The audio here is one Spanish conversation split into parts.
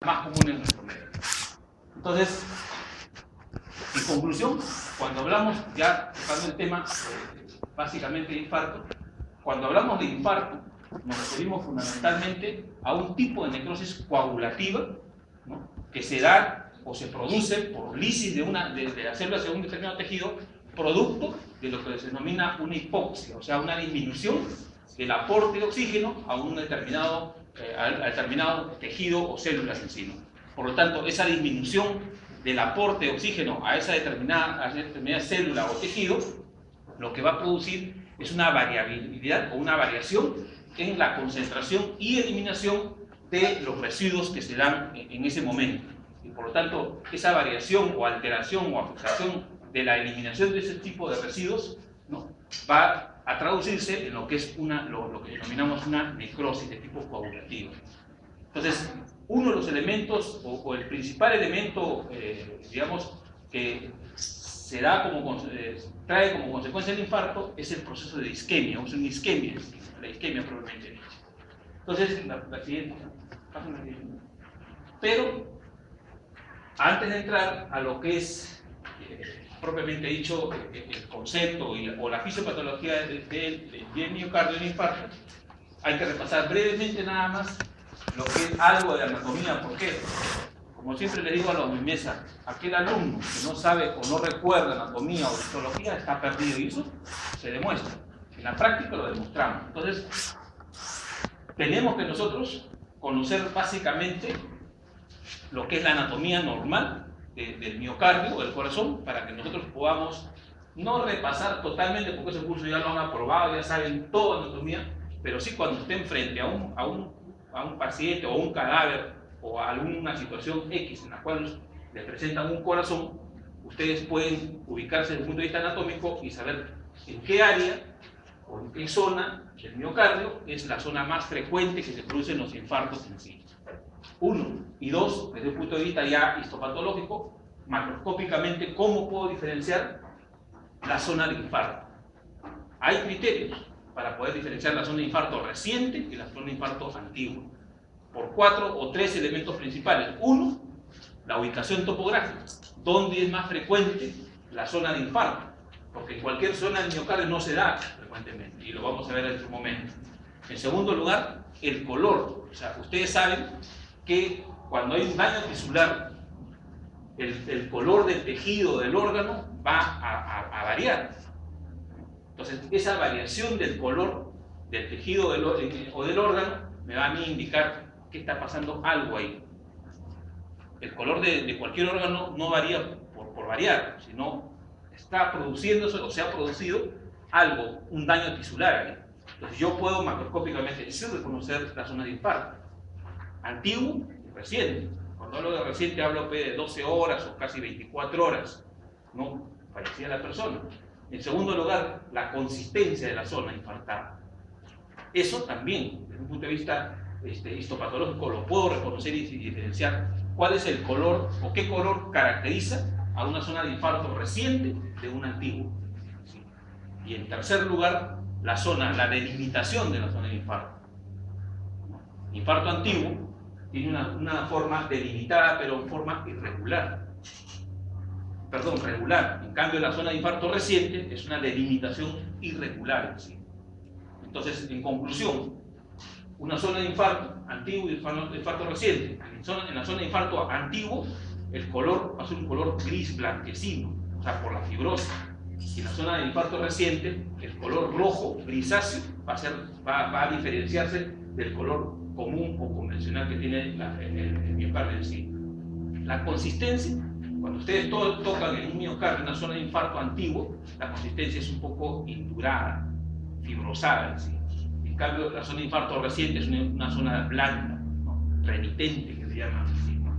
más común en nuestro medio. Entonces, en conclusión, cuando hablamos, ya tocando el tema básicamente de infarto, cuando hablamos de infarto, nos referimos fundamentalmente a un tipo de necrosis coagulativa, ¿no?, que se da o se produce por lisis de las células de un determinado tejido, producto de lo que se denomina una hipoxia, o sea, una disminución del aporte de oxígeno a un determinado tejido o células en sí, ¿no? Por lo tanto, esa disminución del aporte de oxígeno a esa determinada célula o tejido, lo que va a producir es una variabilidad o una variación en la concentración y eliminación de los residuos que se dan en ese momento. Y por lo tanto, esa variación o alteración o afectación de la eliminación de ese tipo de residuos, ¿no?, va a traducirse en lo que es lo que denominamos una necrosis de tipo coagulativo. Entonces, uno de los elementos o el principal elemento, digamos, que se da trae como consecuencia el infarto es el proceso de isquemia, o sea, una isquemia, la isquemia probablemente dicha. Entonces, la siguiente. Pero, antes de entrar a lo que es propiamente dicho el concepto o la fisiopatología del miocardio y del infarto, hay que repasar brevemente nada más lo que es algo de anatomía. ¿Por qué? Como siempre le digo a los de mi mesa, aquel alumno que no sabe o no recuerda anatomía o histología está perdido, y eso se demuestra. En la práctica lo demostramos. Entonces, tenemos que nosotros conocer básicamente lo que es la anatomía normal del miocardio o del corazón, para que nosotros podamos no repasar totalmente, porque ese curso ya lo han aprobado, ya saben toda anatomía, pero sí cuando estén frente a un paciente o un cadáver o a alguna situación X en la cual le presentan un corazón, ustedes pueden ubicarse desde el punto de vista anatómico y saber en qué área o en qué zona del miocardio es la zona más frecuente que se producen los infartos en sí. Uno. Y dos, desde un punto de vista ya histopatológico, macroscópicamente, ¿cómo puedo diferenciar la zona de infarto? Hay criterios para poder diferenciar la zona de infarto reciente y la zona de infarto antiguo, por 4 o 3 elementos principales. Uno, la ubicación topográfica. ¿Dónde es más frecuente la zona de infarto? Porque en cualquier zona del miocardio no se da frecuentemente, y lo vamos a ver en su momento. En segundo lugar, el color. O sea, ustedes saben que cuando hay un daño tisular, el color del tejido del órgano va a variar. Entonces, esa variación del color del tejido o del órgano me va a mí indicar que está pasando algo ahí. El color de cualquier órgano no varía por variar, sino está produciéndose o se ha producido algo, un daño tisular ahí. Entonces, yo puedo macroscópicamente sí reconocer la zona de infarto. Antiguo y reciente. Cuando hablo de reciente hablo de 12 horas o casi 24 horas, ¿no?, fallecía la persona. En segundo lugar, la consistencia de la zona infartada. Eso también, desde un punto de vista histopatológico, lo puedo reconocer y diferenciar cuál es el color o qué color caracteriza a una zona de infarto reciente de un antiguo. ¿Sí? Y en tercer lugar, la delimitación de la zona de infarto. Infarto antiguo tiene una forma delimitada, pero en forma irregular. Perdón, regular. En cambio, la zona de infarto reciente es una delimitación irregular en sí. Entonces, en conclusión, una zona de infarto antiguo y infarto reciente. En la zona de infarto antiguo, el color va a ser un color gris blanquecino, o sea, por la fibrosis. Y en la zona de infarto reciente, el color rojo grisáceo va a diferenciarse del color común o convencional que tiene el miocardio en sí. La consistencia, cuando ustedes tocan en un miocardio, en una zona de infarto antiguo, la consistencia es un poco indurada, fibrosada en sí. En cambio, la zona de infarto reciente es una zona blanda, ¿no?, remitente, que se llama así, ¿no?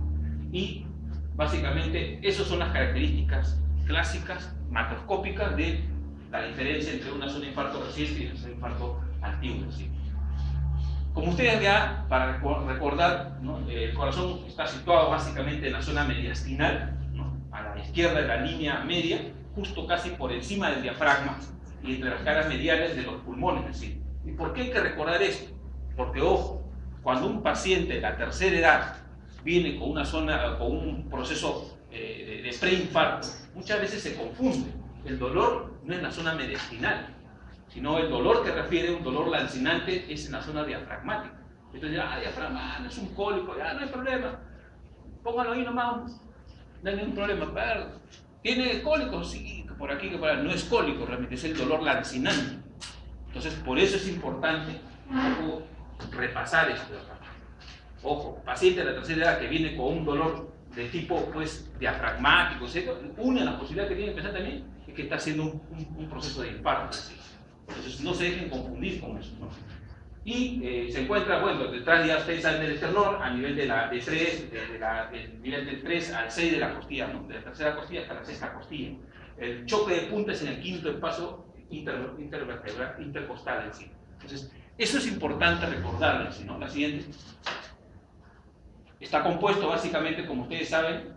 Y básicamente esas son las características clásicas, macroscópicas, de la diferencia entre una zona de infarto reciente y una zona de infarto antiguo en sí. Como ustedes ya, para recordar, ¿no?, el corazón está situado básicamente en la zona mediastinal, ¿no?, a la izquierda de la línea media, justo casi por encima del diafragma y entre las caras mediales de los pulmones en sí. ¿Y por qué hay que recordar esto? Porque, ojo, cuando un paciente de la tercera edad viene con una zona, con un proceso de preinfarto, muchas veces se confunde. El dolor no es en la zona mediastinal, sino el dolor que refiere, un dolor lancinante, es en la zona diafragmática. Entonces, diafragma, no es un cólico, ya no hay problema, póngalo ahí nomás, no hay ningún problema. Pero, ¿tiene cólico? Sí, que por aquí, que por allá. No es cólico, realmente es el dolor lancinante. Entonces, por eso es importante repasar esto. Ojo, paciente de la tercera edad que viene con un dolor de tipo pues, diafragmático, etc. Una de las posibilidades que tiene que pensar también es que está haciendo un proceso de infarto. Entonces, no se dejen confundir con eso, ¿no? Y se encuentra, bueno, detrás ya ustedes saben del esternón, a nivel del nivel del 3 al 6 de la costilla, ¿no? De la tercera costilla hasta la sexta costilla. El choque de punta es en el quinto espacio intercostal en sí. Entonces, eso es importante recordarlo en sí, ¿no? La siguiente. Está compuesto básicamente, como ustedes saben,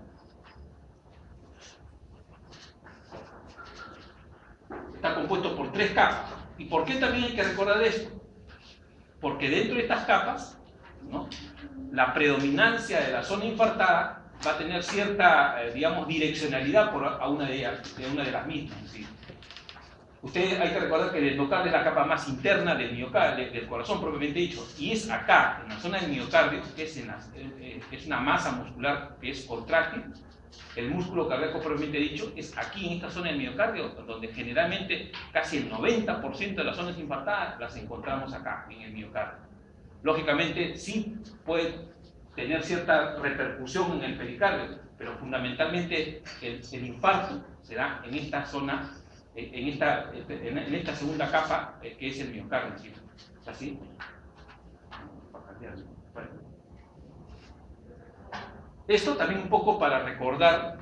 está compuesto por 3 capas. ¿Y por qué también hay que recordar esto? Porque dentro de estas capas, ¿no?, la predominancia de la zona infartada va a tener cierta, digamos, direccionalidad a una de las mismas. ¿Sí? Ustedes hay que recordar que el endocardio es la capa más interna del miocardio, del corazón propiamente dicho, y es acá, en la zona del miocardio, que es una masa muscular que es contráctil. El músculo cardíaco propiamente dicho es aquí en esta zona del miocardio, donde generalmente casi el 90% de las zonas infartadas las encontramos acá, en el miocardio. Lógicamente sí puede tener cierta repercusión en el pericardio, pero fundamentalmente el infarto se da en esta zona, en esta segunda capa que es el miocardio. ¿Sí? ¿Así? Esto también un poco para recordar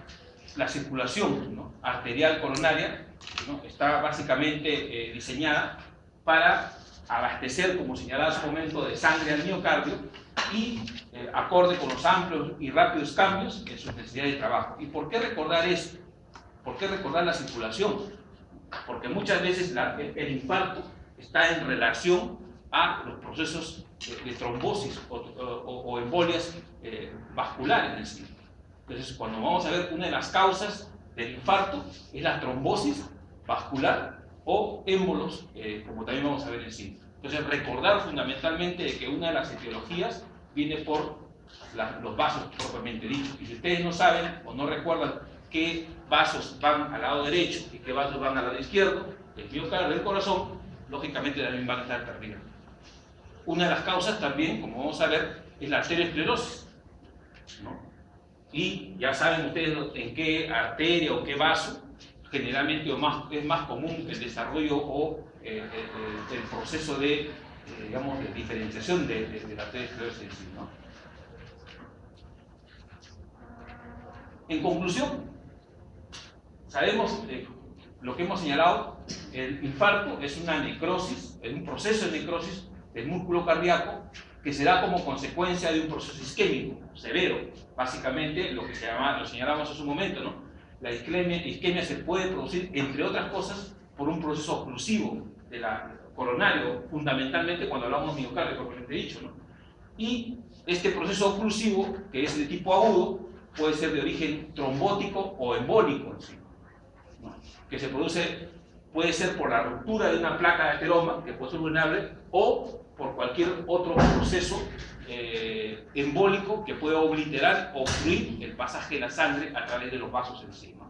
la circulación, ¿no?, arterial coronaria, ¿no? Está básicamente diseñada para abastecer, como señalaba hace un momento, de sangre al miocardio y acorde con los amplios y rápidos cambios en sus necesidades de trabajo. ¿Y por qué recordar esto? ¿Por qué recordar la circulación? Porque muchas veces el infarto está en relación a los procesos de trombosis o embolias vasculares en sí. Entonces, cuando vamos a ver una de las causas del infarto es la trombosis vascular o émbolos, como también vamos a ver en sí. Entonces, recordar fundamentalmente de que una de las etiologías viene por los vasos propiamente dichos. Y si ustedes no saben o no recuerdan qué vasos van al lado derecho y qué vasos van al lado izquierdo, el miocardio del corazón, lógicamente también van a estar perdidos. Una de las causas también, como vamos a ver, es la arteriosclerosis, ¿no? Y ya saben ustedes en qué arteria o qué vaso generalmente es más común el desarrollo o el proceso de, digamos, de diferenciación de la arteriosclerosis en sí, ¿no? En conclusión, sabemos lo que hemos señalado, el infarto es una necrosis, es un proceso de necrosis del músculo cardíaco que se da como consecuencia de un proceso isquémico severo. Básicamente, lo señalamos hace un momento, ¿no? La isquemia se puede producir, entre otras cosas, por un proceso oclusivo de la coronario, fundamentalmente cuando hablamos de miocardio, propiamente dicho, ¿no? Y este proceso oclusivo, que es de tipo agudo, puede ser de origen trombótico o embólico en sí, ¿no? Que se produce, puede ser por la ruptura de una placa de ateroma, que puede ser vulnerable, o por cualquier otro proceso embólico que pueda obliterar o obstruir el pasaje de la sangre a través de los vasos encima.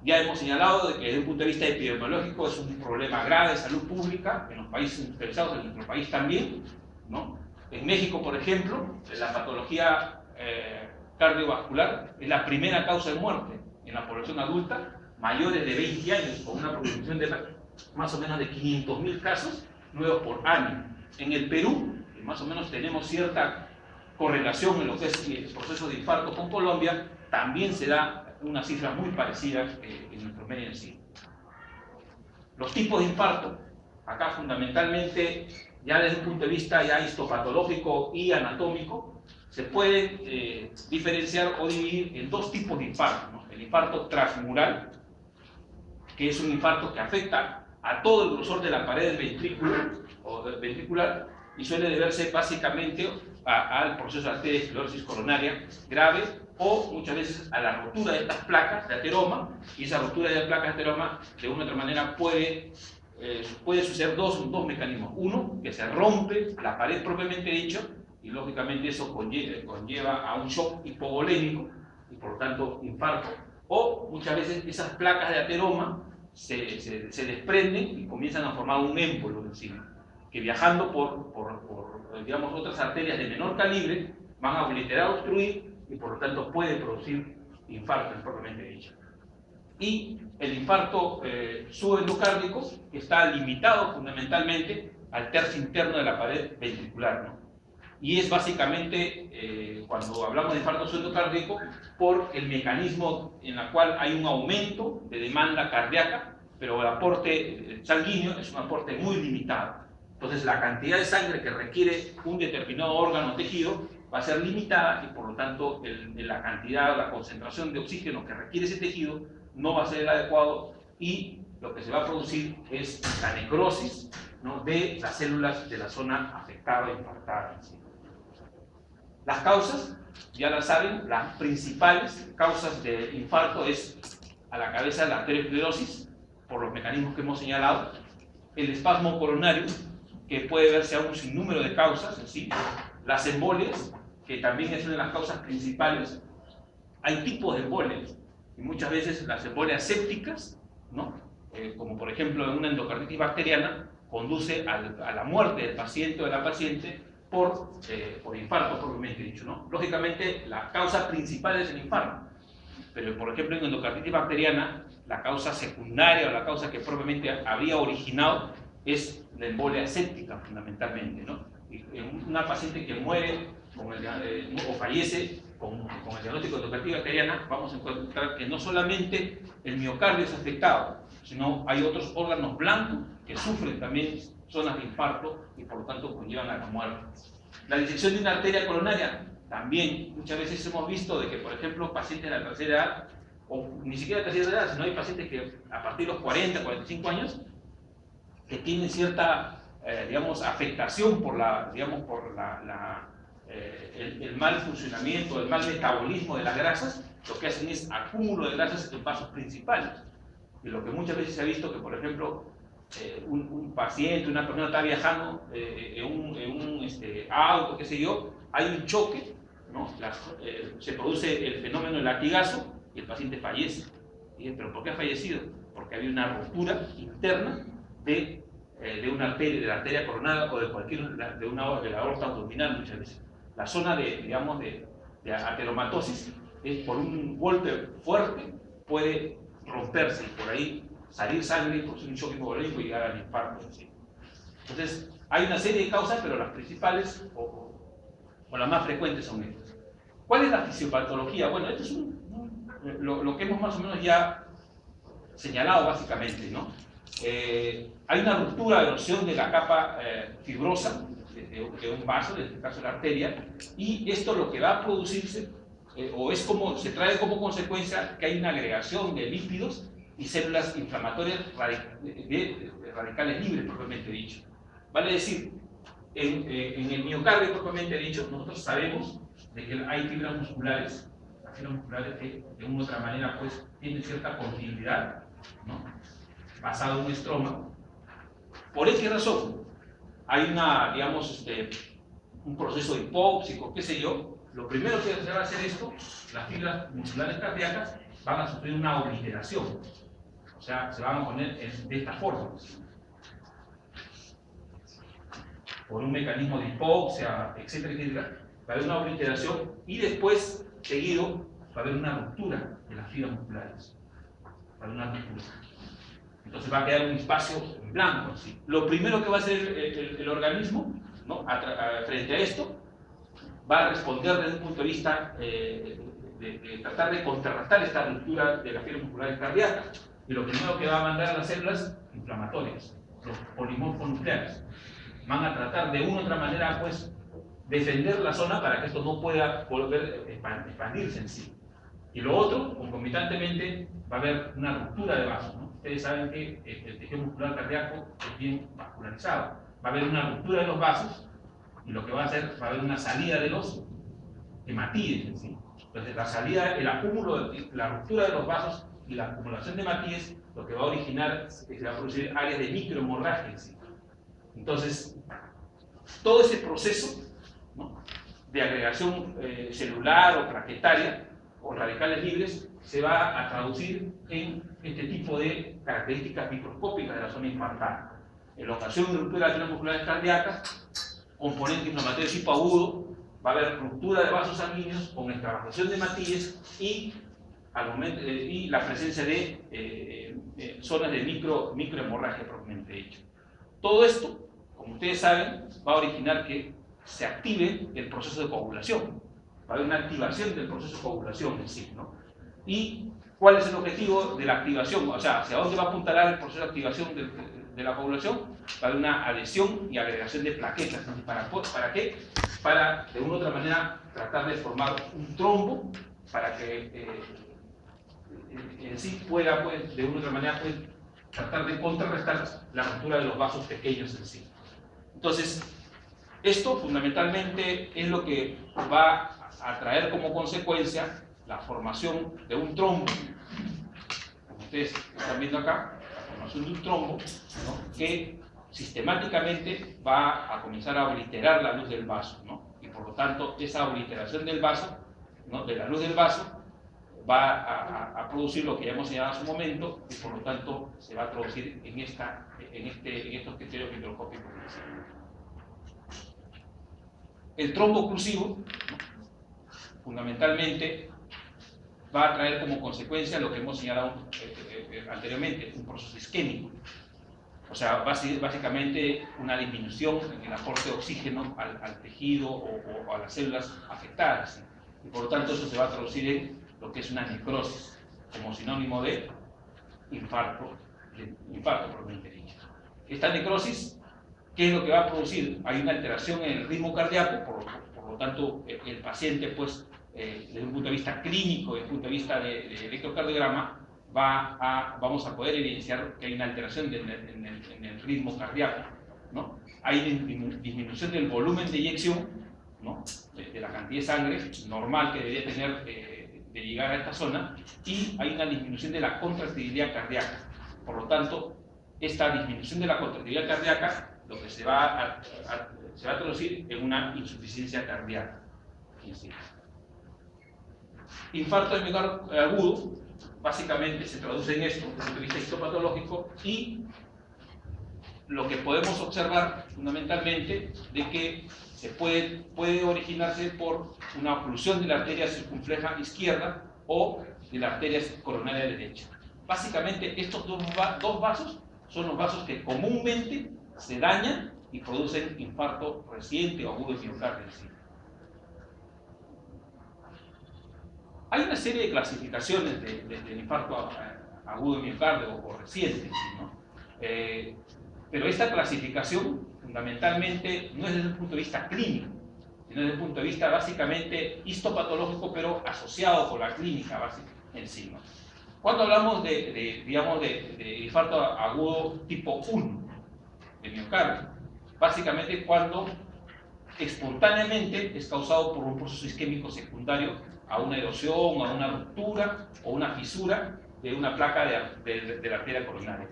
Ya hemos señalado de que desde un punto de vista epidemiológico es un problema grave de salud pública en los países industrializados, en nuestro país también, ¿no? En México, por ejemplo, la patología cardiovascular es la primera causa de muerte en la población adulta mayores de 20 años, con una proporción de más o menos de 500.000 casos nuevos por año. En el Perú, más o menos tenemos cierta correlación en lo que es el proceso de infarto con Colombia, también se da una cifra muy parecida en nuestro medio en sí. Los tipos de infarto, acá fundamentalmente, ya desde un punto de vista ya histopatológico y anatómico, se puede diferenciar o dividir en 2 tipos de infarto, ¿no? El infarto transmural, que es un infarto que afecta a todo el grosor de la pared del ventrículo o del ventricular y suele deberse básicamente al proceso de arteriosclerosis coronaria grave, o muchas veces a la rotura de estas placas de ateroma, y esa rotura de placas de ateroma de una u otra manera puede suceder dos mecanismos. Uno, que se rompe la pared propiamente dicho, y lógicamente eso conlleva a un shock hipovolémico y por lo tanto infarto, o muchas veces esas placas de ateroma se desprenden y comienzan a formar un émbolo encima, que viajando por digamos, otras arterias de menor calibre van a obliterar, obstruir, y por lo tanto puede producir infarto propiamente dicho. Y el infarto subendocárdico está limitado fundamentalmente al tercio interno de la pared ventricular, ¿no? Y es básicamente, cuando hablamos de infarto subendocárdico, por el mecanismo en el cual hay un aumento de demanda cardíaca, pero el aporte sanguíneo es un aporte muy limitado. Entonces la cantidad de sangre que requiere un determinado órgano o tejido va a ser limitada, y por lo tanto la cantidad, la concentración de oxígeno que requiere ese tejido no va a ser el adecuado, y lo que se va a producir es la necrosis, ¿no?, de las células de la zona afectada o infartada. Las causas, ya las saben, las principales causas de infarto es a la cabeza la arteriosclerosis, por los mecanismos que hemos señalado, el espasmo coronario, que puede verse a un sinnúmero de causas en sí, las embolias, que también es una de las causas principales. Hay tipos de embolias, y muchas veces las embolias sépticas, ¿no?, como por ejemplo en una endocarditis bacteriana, conduce a la muerte del paciente o de la paciente por infarto propiamente dicho, ¿no? Lógicamente la causa principal es el infarto, pero por ejemplo en endocarditis bacteriana la causa secundaria o la causa que propiamente habría originado es la embolia séptica fundamentalmente, ¿no? Y en una paciente que muere o fallece con el diagnóstico de endocarditis bacteriana, vamos a encontrar que no solamente el miocardio es afectado, sino hay otros órganos blancos que sufren también zonas de infarto y por lo tanto conllevan a la muerte. La disección de una arteria coronaria, también muchas veces hemos visto de que, por ejemplo, pacientes de la tercera edad, o ni siquiera de tercera edad, sino hay pacientes que a partir de los 40, 45 años, que tienen cierta, digamos, afectación por el mal funcionamiento, el mal metabolismo de las grasas. Lo que hacen es acúmulo de grasas en vasos principales. Y lo que muchas veces se ha visto que, por ejemplo, un paciente, una persona está viajando en un auto, qué sé yo, hay un choque, ¿no? Se produce el fenómeno del latigazo y el paciente fallece. ¿Pero por qué ha fallecido? Porque había una ruptura interna de una arteria, de la arteria coronaria o de la aorta abdominal muchas veces. La zona de ateromatosis es por un golpe fuerte puede romperse y por ahí salir sangre, por un shock hipovolémico y llegar al infarto. ¿Sí? Entonces, hay una serie de causas, pero las principales o las más frecuentes son estas. ¿Cuál es la fisiopatología? Bueno, esto es lo que hemos más o menos ya señalado básicamente, ¿no? Hay una ruptura, erosión de la capa fibrosa de un vaso, en este caso la arteria, y esto lo que va a producirse, se trae como consecuencia que hay una agregación de lípidos y células inflamatorias radicales libres, propiamente dicho. Vale decir, en el miocardio, propiamente dicho, nosotros sabemos de que hay fibras musculares, las fibras musculares que de una u otra manera pues tienen cierta continuidad, ¿no?, basado en un estroma. ¿Por qué razón? Hay un proceso hipóxico, qué sé yo. Lo primero que se va a hacer esto, las fibras musculares cardíacas van a sufrir una obliteración. O sea, se van a poner de esta forma. Por un mecanismo de hipoxia, etcétera, etcétera. Va a haber una obliteración y después, seguido, va a haber una ruptura de las fibras musculares. Va a haber una ruptura. Entonces va a quedar un espacio en blanco. ¿Sí? Lo primero que va a hacer el organismo, ¿no?, frente a esto, va a responder desde un punto de vista de tratar de contrarrestar esta ruptura de las fibras musculares cardíacas. Y lo primero que va a mandar a las células inflamatorias, los polimorfos nucleares, van a tratar de una u otra manera, pues, defender la zona para que esto no pueda volver a expandirse en sí. Y lo otro, concomitantemente, va a haber una ruptura de vasos, ¿no? Ustedes saben que el tejido muscular cardíaco es bien vascularizado. Va a haber una ruptura de los vasos y lo que va a hacer, va a haber una salida de los hematíes en sí. Entonces, la salida, el acúmulo, la ruptura de los vasos y la acumulación de hematíes, lo que va a originar, se va a producir áreas de microhemorragia en sí. Entonces, todo ese proceso, ¿no?, de agregación celular o plaquetaria o radicales libres se va a traducir en este tipo de características microscópicas de la zona infartada. Elongación y ruptura de las venas musculares cardíacas, componente inflamatorio de tipo agudo, va a haber ruptura de vasos sanguíneos con extravasación de hematíes y la presencia de zonas de microhemorragia propiamente dicho. Todo esto, como ustedes saben, va a originar que se active el proceso de coagulación. Va a haber una activación del proceso de coagulación en sí, ¿no? ¿Y cuál es el objetivo de la activación? O sea, ¿hacia dónde va a apuntalar el proceso de activación de la coagulación? Va a haber una adhesión y agregación de plaquetas. ¿Para qué? Para, de una u otra manera, tratar de formar un trombo para que en sí pueda, pues, de una u otra manera, pues, tratar de contrarrestar la ruptura de los vasos pequeños en sí. Entonces, esto fundamentalmente es lo que va a traer como consecuencia la formación de un trombo, como ustedes están viendo acá, la formación de un trombo, ¿no?, que sistemáticamente va a comenzar a obliterar la luz del vaso, ¿no? Y por lo tanto, esa obliteración del vaso, ¿no?, de la luz del vaso, va a producir lo que ya hemos señalado hace un momento y por lo tanto se va a traducir en estos criterios microscópicos. El trombo oclusivo, ¿no?, fundamentalmente va a traer como consecuencia lo que hemos señalado anteriormente, un proceso isquémico. O sea, básicamente una disminución en el aporte de oxígeno al tejido o a las células afectadas, ¿sí? Y por lo tanto eso se va a traducir en lo que es una necrosis, como sinónimo de infarto propiamente dicho. Esta necrosis, ¿qué es lo que va a producir? Hay una alteración en el ritmo cardíaco, por lo tanto el paciente, pues, desde un punto de vista clínico, desde un punto de vista de electrocardiograma, vamos a poder evidenciar que hay una alteración en el ritmo cardíaco, ¿no? Hay disminución del volumen de eyección, ¿no?, de la cantidad de sangre normal que debería tener de llegar a esta zona, y hay una disminución de la contractilidad cardíaca. Por lo tanto, esta disminución de la contractilidad cardíaca lo que se va a traducir en una insuficiencia cardíaca. Infarto de miocardio agudo básicamente se traduce en esto desde el punto de vista histopatológico, y lo que podemos observar fundamentalmente de que se puede originarse por una oclusión de la arteria circunfleja izquierda o de la arteria coronaria derecha. Básicamente estos dos vasos son los vasos que comúnmente se dañan y producen infarto reciente o agudo de miocardio. Hay una serie de clasificaciones del infarto agudo de miocardio o reciente, ¿no? Pero esta clasificación fundamentalmente no es desde el punto de vista clínico, sino desde el punto de vista básicamente histopatológico, pero asociado con la clínica básica en sí, ¿no? Cuando hablamos de infarto agudo tipo 1 de miocardio, básicamente cuando espontáneamente es causado por un proceso isquémico secundario a una erosión, a una ruptura o una fisura de una placa de la arteria coronaria.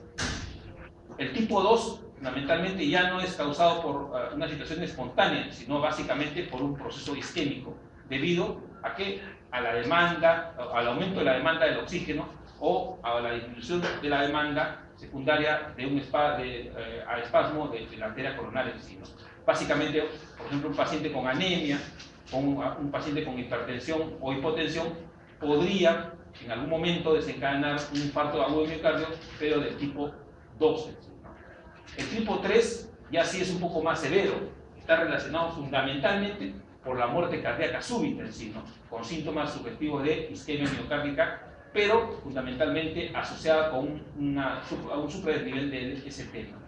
El tipo 2 fundamentalmente ya no es causado por una situación espontánea, sino básicamente por un proceso isquémico, debido a que a la demanda, al aumento de la demanda del oxígeno o a la disminución de la demanda secundaria de un espasmo de la arteria coronaria en sí, ¿no? Básicamente, por ejemplo, un paciente con anemia o un paciente con hipertensión o hipotensión podría en algún momento desencadenar un infarto agudo de miocardio, pero del tipo 2. El tipo 3 ya sí es un poco más severo, está relacionado fundamentalmente por la muerte cardíaca súbita en sí, ¿no?, con síntomas sugestivos de isquemia miocárdica, pero fundamentalmente asociada con a un supradesnivel del ST, ¿no?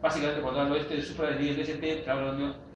Básicamente, cuando hablo de supradesnivel del ST, está hablando